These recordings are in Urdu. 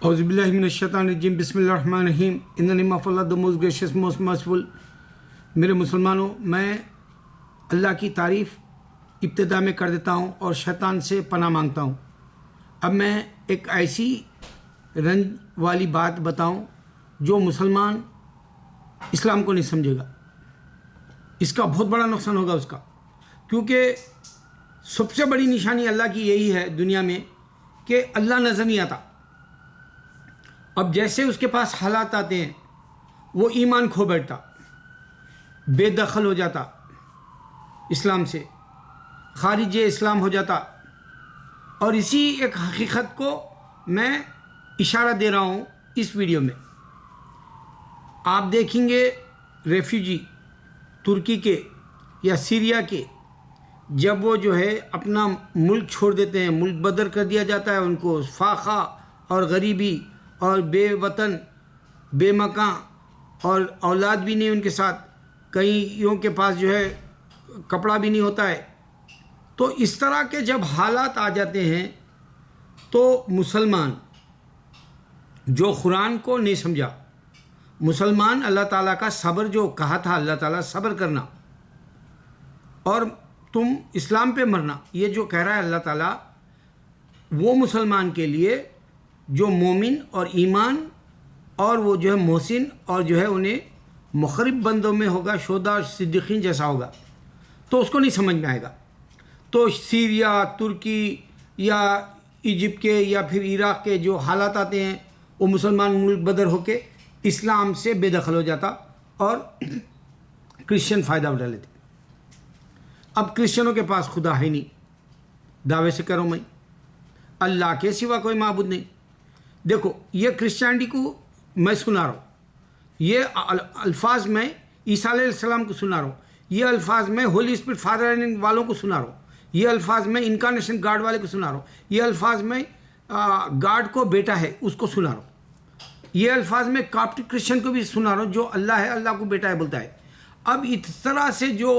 اعوذ باللہ من الشیطان الرجیم بسم اللہ الرحمن الرحیم in name of Allah the most gracious most merciful۔ میرے مسلمانوں، میں اللہ کی تعریف ابتدا میں کر دیتا ہوں اور شیطان سے پناہ مانگتا ہوں۔ اب میں ایک ایسی رنج والی بات بتاؤں جو مسلمان اسلام کو نہیں سمجھے گا، اس کا بہت بڑا نقصان ہوگا اس کا، کیونکہ سب سے بڑی نشانی اللہ کی یہی ہے دنیا میں کہ اللہ نظر نہیں آتا۔ اب جیسے اس کے پاس حالات آتے ہیں وہ ایمان کھو بیٹھتا، بے دخل ہو جاتا، اسلام سے خارج اسلام ہو جاتا۔ اور اسی ایک حقیقت کو میں اشارہ دے رہا ہوں اس ویڈیو میں۔ آپ دیکھیں گے ریفیوجی ترکی کے یا سیریا کے، جب وہ جو ہے اپنا ملک چھوڑ دیتے ہیں، ملک بدر کر دیا جاتا ہے ان کو، فاقہ اور غریبی اور بے وطن بے مکان، اور اولاد بھی نہیں ان کے ساتھ، کئیوں کے پاس جو ہے کپڑا بھی نہیں ہوتا ہے۔ تو اس طرح کے جب حالات آ جاتے ہیں تو مسلمان جو قرآن کو نہیں سمجھا، مسلمان اللہ تعالیٰ کا صبر جو کہا تھا، اللہ تعالیٰ صبر کرنا اور تم اسلام پہ مرنا، یہ جو کہہ رہا ہے اللہ تعالیٰ، وہ مسلمان کے لیے جو مومن اور ایمان اور وہ جو ہے محسن اور جو ہے انہیں مقرب بندوں میں ہوگا، شہداء اور صدیقین جیسا ہوگا، تو اس کو نہیں سمجھ میں آئے گا۔ تو سیریا، ترکی یا ایجپٹ کے یا پھر عراق کے جو حالات آتے ہیں، وہ مسلمان ملک بدر ہو کے اسلام سے بے دخل ہو جاتا اور کرسچن فائدہ اٹھا لیتے۔ اب کرسچنوں کے پاس خدا ہے نہیں، دعوے سے کرو میں اللہ کے سوا کوئی معبود نہیں۔ دیکھو، یہ کرسچینٹی کو میں سنا رہا ہوں، یہ الفاظ میں عیسیٰ علیہ السلام کو سنا رہا ہوں، یہ الفاظ میں ہولی اسپرٹ فادر والوں کو سنا رہا ہوں، یہ الفاظ میں انکارنیشن گاڈ والے کو سنا رہا ہوں، یہ الفاظ میں گاڈ کو بیٹا ہے اس کو سنا رہا ہوں، یہ الفاظ میں کاپٹک کرسچن کو بھی سنا رہا ہوں جو اللہ ہے، اللہ کو بیٹا ہے بولتا ہے۔ اب اس طرح سے جو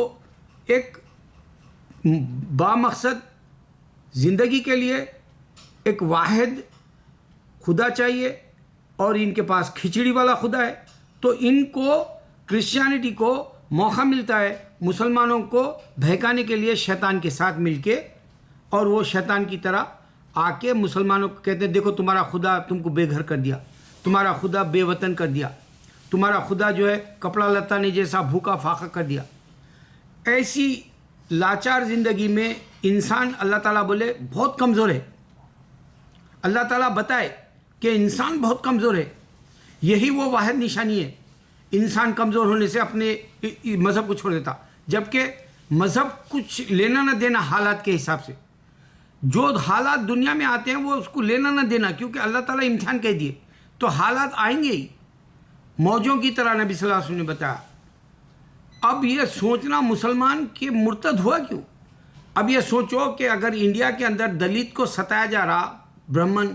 ایک بامقصد زندگی کے لیے ایک واحد خدا چاہیے اور ان کے پاس کھچڑی والا خدا ہے، تو ان کو کرسچینٹی کو موقع ملتا ہے مسلمانوں کو بہکانے کے لیے شیطان کے ساتھ مل کے، اور وہ شیطان کی طرح آ کے مسلمانوں کو کہتے ہیں دیکھو تمہارا خدا تم کو بے گھر کر دیا، تمہارا خدا بے وطن کر دیا، تمہارا خدا جو ہے کپڑا لتا نہیں جیسا بھوکا فاقہ کر دیا۔ ایسی لاچار زندگی میں انسان، اللہ تعالیٰ بولے بہت کمزور ہے، اللہ تعالیٰ بتائے کہ انسان بہت کمزور ہے۔ یہی وہ واحد نشانی ہے، انسان کمزور ہونے سے اپنے مذہب کو چھوڑ دیتا، جبکہ مذہب کچھ لینا نہ دینا حالات کے حساب سے، جو حالات دنیا میں آتے ہیں وہ اس کو لینا نہ دینا، کیونکہ اللہ تعالیٰ امتحان کہہ دیے تو حالات آئیں گے ہی، موجوں کی طرح نبی صلی اللہ علیہ وسلم نے بتایا۔ اب یہ سوچنا مسلمان کہ مرتد ہوا کیوں؟ اب یہ سوچو کہ اگر انڈیا کے اندر دلت کو ستایا جا رہا، برہمن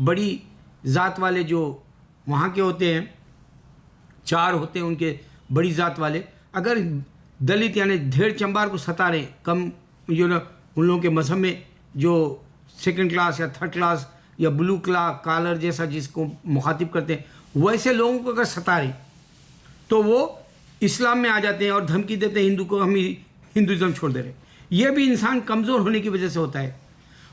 بڑی ذات والے جو وہاں کے ہوتے ہیں، چار ہوتے ہیں ان کے بڑی ذات والے، اگر دلت یعنی دھیڑ چمبار کو ستا رہے ہیں، کم جو نا ان لوگوں کے مذہب میں جو سیکنڈ کلاس یا تھرڈ کلاس یا بلو کالر جیسا جس کو مخاطب کرتے ہیں، ویسے لوگوں کو اگر ستا رہے ہیں تو وہ اسلام میں آ جاتے ہیں اور دھمکی دیتے ہیں ہندو کو، ہم ہندوازم چھوڑ دے رہے ہیں۔ یہ بھی انسان کمزور ہونے کی وجہ سے ہوتا ہے۔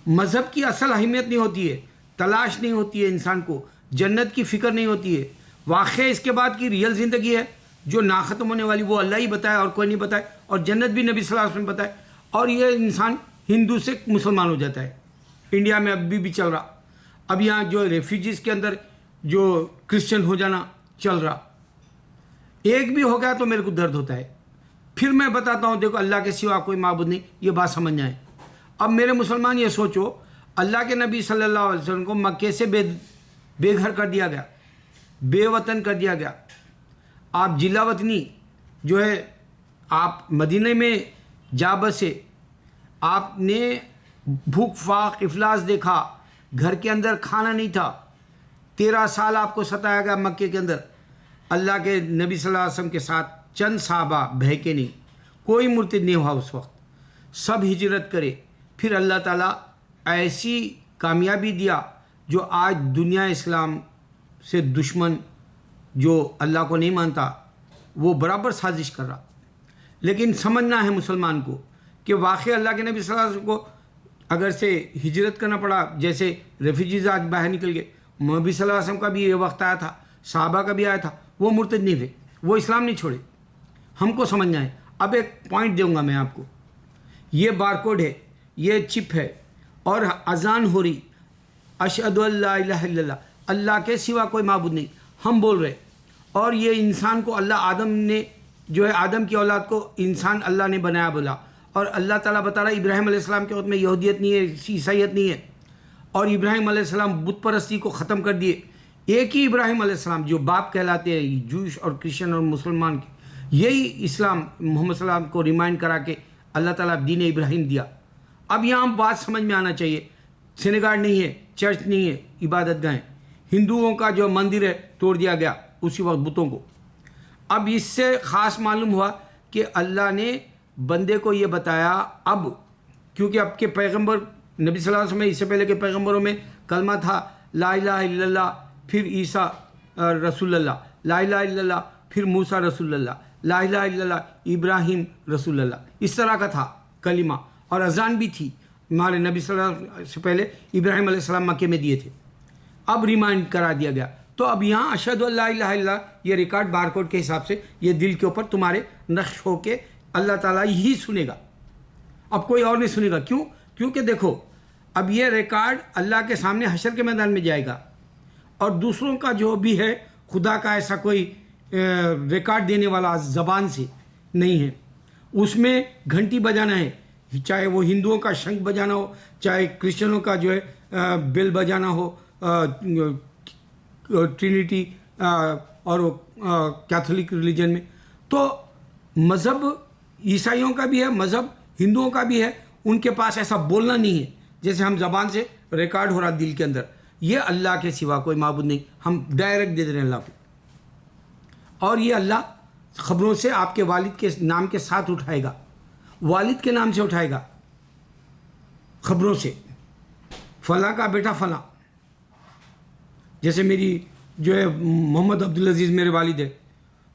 مذہب کی اصل اہمیت نہیں ہوتی ہے، تلاش نہیں ہوتی ہے انسان کو، جنت کی فکر نہیں ہوتی ہے، واقعہ اس کے بعد کی ریئل زندگی ہے جو ناختم ہونے والی، وہ اللہ ہی بتائے اور کوئی نہیں بتائے، اور جنت بھی نبی صلی اللہ علیہ وسلم بتائے، اور یہ انسان ہندو سے مسلمان ہو جاتا ہے۔ انڈیا میں ابھی بھی چل رہا، اب یہاں جو ریفیوجیز کے اندر جو کرسچن ہو جانا چل رہا، ایک بھی ہو گیا تو میرے کو درد ہوتا ہے۔ پھر میں بتاتا ہوں، دیکھو اللہ کے سوا کوئی معبود نہیں، یہ بات سمجھ جائیں۔ اب میرے مسلمان یہ سوچو، اللہ کے نبی صلی اللہ علیہ وسلم کو مکے سے بے گھر کر دیا گیا، بے وطن کر دیا گیا۔ آپ جلا وطنی جو ہے، آپ مدینہ میں جا بسے، آپ نے بھوک فاق افلاس دیکھا، گھر کے اندر کھانا نہیں تھا، 13 سال آپ کو ستایا گیا مکے کے اندر۔ اللہ کے نبی صلی اللہ علیہ وسلم کے ساتھ چند صحابہ بہکے نہیں، کوئی مرتد نہیں ہوا اس وقت، سب ہجرت کرے۔ پھر اللہ تعالیٰ ایسی کامیابی دیا، جو آج دنیا اسلام سے دشمن جو اللہ کو نہیں مانتا وہ برابر سازش کر رہا. لیکن سمجھنا ہے مسلمان کو کہ واقعی اللہ کے نبی صلی اللہ علیہ وسلم کو اگر سے ہجرت کرنا پڑا، جیسے ریفیوجیز آج باہر نکل گئے، نبی صلی اللہ علیہ وسلم کا بھی یہ وقت آیا تھا، صحابہ کا بھی آیا تھا، وہ مرتد نہیں ہوئے، وہ اسلام نہیں چھوڑے. ہم کو سمجھنا ہے. اب ایک پوائنٹ دوں گا میں آپ کو. یہ بارکوڈ ہے، یہ چپ ہے، اور اذان ہو رہی اشہد ان لا الہ الا اللہ، اللہ کے سوا کوئی معبود نہیں، ہم بول رہے. اور یہ انسان کو اللہ آدم نے جو ہے آدم کی اولاد کو انسان اللہ نے بنایا بولا. اور اللہ تعالیٰ بتا رہا ہے ابراہیم علیہ السلام کے وقت میں یہودیت نہیں ہے، عیسائیت نہیں ہے، اور ابراہیم علیہ السلام بت پرستی کو ختم کر دیے. ایک ہی ابراہیم علیہ السلام جو باپ کہلاتے ہیں جوش اور کرسچن اور مسلمان کے، یہی اسلام محمد صلی اللہ علیہ وسلم کو ریمائنڈ کرا کے اللہ تعالیٰ دین ابراہیم دیا. اب یہاں بات سمجھ میں آنا چاہیے، سینیگاڑ نہیں ہے، چرچ نہیں ہے، عبادت گاہیں. ہندوؤں کا جو مندر ہے توڑ دیا گیا اسی وقت بتوں کو. اب اس سے خاص معلوم ہوا کہ اللہ نے بندے کو یہ بتایا. اب کیونکہ اب کے پیغمبر نبی صلی اللہ علیہ وسلم، اس سے پہلے کے پیغمبروں میں کلمہ تھا لا الہ الا اللہ، پھر عیسیٰ رسول اللہ، لا الہ الا اللہ، پھر موسیٰ رسول اللہ، لا الہ الا اللہ ابراہیم رسول اللہ، اس طرح کا تھا کلمہ. اور اذان بھی تھی ہمارے نبی صلی اللہ علیہ وسلم سے پہلے ابراہیم علیہ السلام مکے میں دیے تھے. اب ریمائنڈ کرا دیا گیا. تو اب یہاں اشہد ان لا الہ الا اللہ یہ ریکارڈ بارکوڈ کے حساب سے یہ دل کے اوپر تمہارے نقش ہو کے اللہ تعالیٰ ہی سنے گا، اب کوئی اور نہیں سنے گا. کیوں؟ کیونکہ دیکھو اب یہ ریکارڈ اللہ کے سامنے حشر کے میدان میں جائے گا، اور دوسروں کا جو بھی ہے خدا کا ایسا کوئی ریکارڈ دینے والا زبان سے نہیں ہے. اس میں گھنٹی بجانا ہے، چاہے وہ ہندوؤں کا شنکھ بجانا ہو، چاہے کرسچنوں کا جو ہے بیل بجانا ہو، ٹرینیٹی اور کیتھولک ریلیجن میں. تو مذہب عیسائیوں کا بھی ہے، مذہب ہندوؤں کا بھی ہے، ان کے پاس ایسا بولنا نہیں ہے جیسے ہم زبان سے ریکارڈ ہو رہا دل کے اندر. یہ اللہ کے سوا کوئی معبود نہیں، ہم ڈائریکٹ دے دے رہے ہیں اللہ کو. اور یہ اللہ خبروں سے آپ کے والد کے نام کے ساتھ اٹھائے گا، والد کے نام سے اٹھائے گا خبروں سے، فلاں کا بیٹا فلاں. جیسے میری جو ہے محمد عبدالعزیز میرے والد ہے،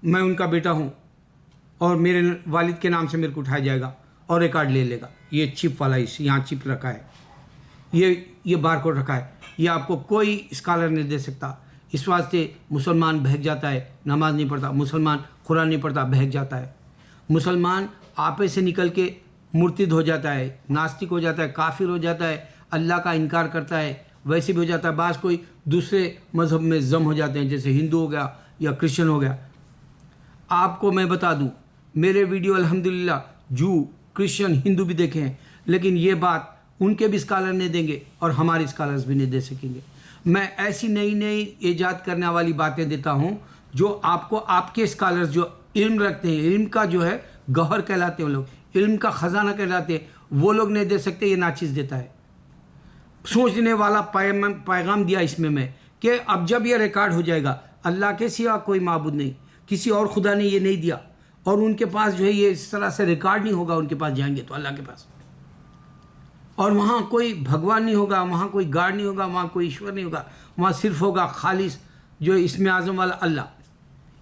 میں ان کا بیٹا ہوں، اور میرے والد کے نام سے میرے کو اٹھایا جائے گا اور ریکارڈ لے لے گا. یہ چپ والا یہاں چپ رکھا ہے، یہ بارکوڈ رکھا ہے، یہ آپ کو کوئی اسکالر نہیں دے سکتا. اس واسطے مسلمان بہک جاتا ہے، نماز نہیں پڑھتا، مسلمان قرآن نہیں پڑھتا، بہک جاتا ہے. مسلمان آپے سے نکل کے مرتد ہو جاتا ہے، ناستک ہو جاتا ہے، کافر ہو جاتا ہے، اللہ کا انکار کرتا ہے، ویسے بھی ہو جاتا ہے. بعض کوئی دوسرے مذہب میں ضم ہو جاتے ہیں، جیسے ہندو ہو گیا یا کرسچن ہو گیا. آپ کو میں بتا دوں، میرے ویڈیو الحمدللہ جو کرسچن ہندو بھی دیکھے ہیں، لیکن یہ بات ان کے بھی اسکالر نہیں دیں گے اور ہمارے اسکالرز بھی نہیں دے سکیں گے. میں ایسی نئی نئی ایجاد کرنے والی باتیں دیتا ہوں جو آپ کو آپ کے اسکالرز جو علم رکھتے ہیں، علم کا جو ہے گوہر کہلاتے ہیں وہ لوگ، علم کا خزانہ کہلاتے ہیں، وہ لوگ نہیں دے سکتے. یہ ناچیز دیتا ہے. سوچنے والا پیغام دیا اس میں کہ اب جب یہ ریکارڈ ہو جائے گا اللہ کے سوا کوئی معبود نہیں، کسی اور خدا نے یہ نہیں دیا، اور ان کے پاس جو ہے یہ اس طرح سے ریکارڈ نہیں ہوگا. ان کے پاس جائیں گے تو اللہ کے پاس، اور وہاں کوئی بھگوان نہیں ہوگا، وہاں کوئی گاڈ نہیں ہوگا، وہاں کوئی ایشور نہیں ہوگا، وہاں صرف ہوگا خالص جو اسم اعظم والا اللہ.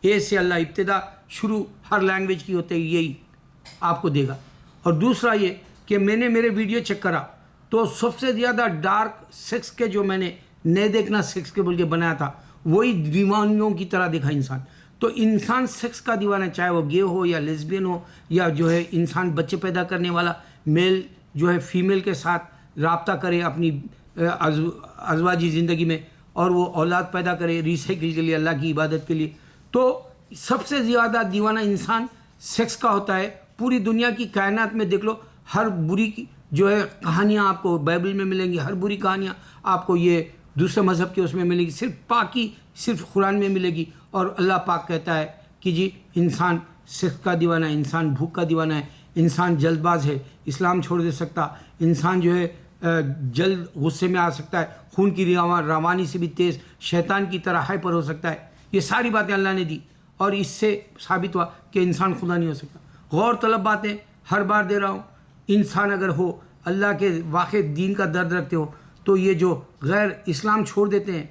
اے سے اللہ ابتدا شروع ہر لینگویج کی ہوتے یہی آپ کو دے گا. اور دوسرا یہ کہ میں نے میرے ویڈیو چیک کرا تو سب سے زیادہ ڈارک سیکس کے جو میں نے نہیں دیکھنا سیکس کے بول کے بنایا تھا، وہی دیوانیوں کی طرح دیکھا انسان. تو انسان سیکس کا دیوانہ، چاہے وہ گے ہو یا لیسبین ہو، یا جو ہے انسان بچے پیدا کرنے والا میل جو ہے فیمیل کے ساتھ رابطہ کرے اپنی ازواجی زندگی میں، اور وہ اولاد پیدا کرے ریسائیکل کے لیے، اللہ کی عبادت کے لیے. تو سب سے زیادہ دیوانہ انسان سیکس کا ہوتا ہے. پوری دنیا کی کائنات میں دیکھ لو، ہر بری جو ہے کہانیاں آپ کو بائبل میں ملیں گی، ہر بری کہانیاں آپ کو یہ دوسرے مذہب کے اس میں ملے گی، صرف پاکی صرف قرآن میں ملے گی. اور اللہ پاک کہتا ہے کہ جی انسان سیکس کا دیوانہ ہے، انسان بھوک کا دیوانہ ہے، انسان جلد باز ہے، اسلام چھوڑ دے سکتا، انسان جو ہے جلد غصے میں آ سکتا ہے، خون کی روانی سے بھی تیز، شیطان کی طرح ہائپر ہو سکتا ہے. یہ ساری باتیں اللہ نے دی، اور اس سے ثابت ہوا کہ انسان خدا نہیں ہو سکتا. غور طلب باتیں ہر بار دے رہا ہوں. انسان اگر ہو، اللہ کے واقع دین کا درد رکھتے ہو، تو یہ جو غیر اسلام چھوڑ دیتے ہیں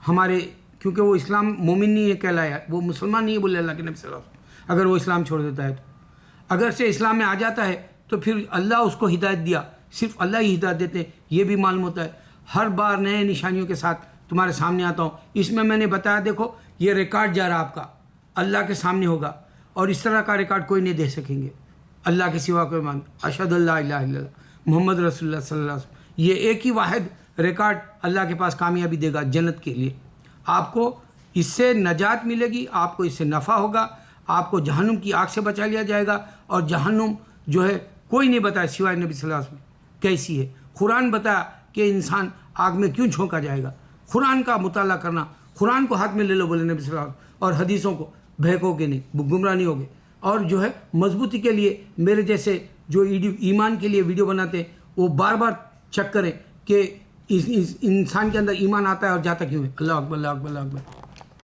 ہمارے، کیونکہ وہ اسلام مومن نہیں ہے کہلایا، وہ مسلمان نہیں ہے بولے اللہ کے نبی صلی اللہ علیہ وسلم، اگر وہ اسلام چھوڑ دیتا ہے تو اگر سے اسلام میں آ جاتا ہے تو پھر اللہ اس کو ہدایت دیا، صرف اللہ ہی ہدایت دیتے ہیں، یہ بھی معلوم ہوتا ہے۔ ہر بار نئے نشانیوں کے ساتھ تمہارے سامنے آتا ہوں، اس میں نے بتایا دیکھو یہ ریکارڈ جا رہا آپ کا اللہ کے سامنے ہوگا، اور اس طرح کا ریکارڈ کوئی نہیں دے سکیں گے اللہ کے سوا کوئی مان، اشہد اللہ الہ الا اللہ محمد رسول اللہ صلی اللہ علیہ وسلم، یہ ایک ہی واحد ریکارڈ اللہ کے پاس کامیابی دے گا جنت کے لیے۔ آپ کو اس سے نجات ملے گی، آپ کو اس سے نفع ہوگا، آپ کو جہنم کی آگ سے بچا لیا جائے گا، اور جہنم جو ہے کوئی نہیں بتایا سوائے نبی صلی اللہ علیہ وسلم کیسی ہے۔ قرآن بتایا کہ انسان آگ میں کیوں جھونکا جائے گا، قرآن کا مطالعہ کرنا، قرآن کو ہاتھ میں لے لو بولے نبی صلی اللہ علیہ وسلم، اور حدیثوں کو بہکو گے نہیں، گمراہ نہیں ہوگے۔ اور جو ہے مضبوطی کے لیے میرے جیسے جو ایمان کے لیے ویڈیو بناتے ہیں وہ بار بار چیک کریں کہ انسان کے اندر ایمان آتا ہے اور جاتا کیوں ہے۔ اللہ اکبر اللہ اکبر اللہ اکبر۔